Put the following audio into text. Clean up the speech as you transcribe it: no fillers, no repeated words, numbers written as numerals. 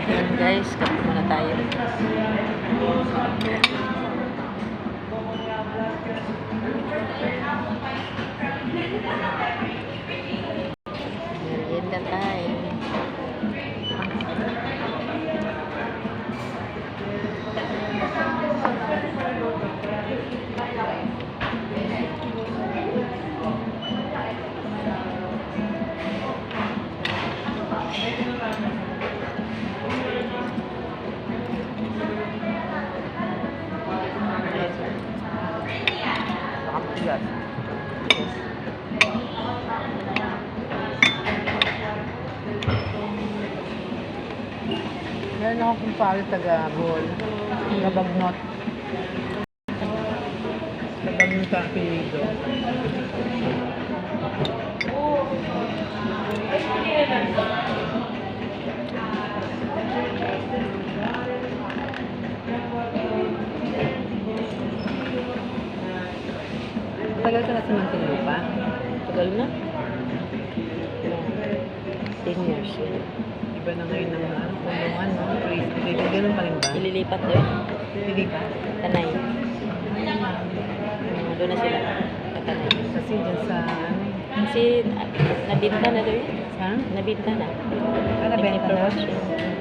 Yan guys, kape muna tayo. Merienda tayo. Nakapitigas. Meron ako kumpare taga-Bohol. Taga-Bagnot. Taga-Bagnot ang apelido. Tagal ka na sa Muntinlupa? Tagal na. 10 years yun. Iba na ngayon ng kulungan, no? Crazy. Ganun pa rin ba? Ililipat doon. Ililipat? Tanay. Doon na sila. Sa Tanay. Kasi dyan sa ano? Kasi nabinta na doon. Sa? Nabinta na. Nabenta na? Nag-approach yun.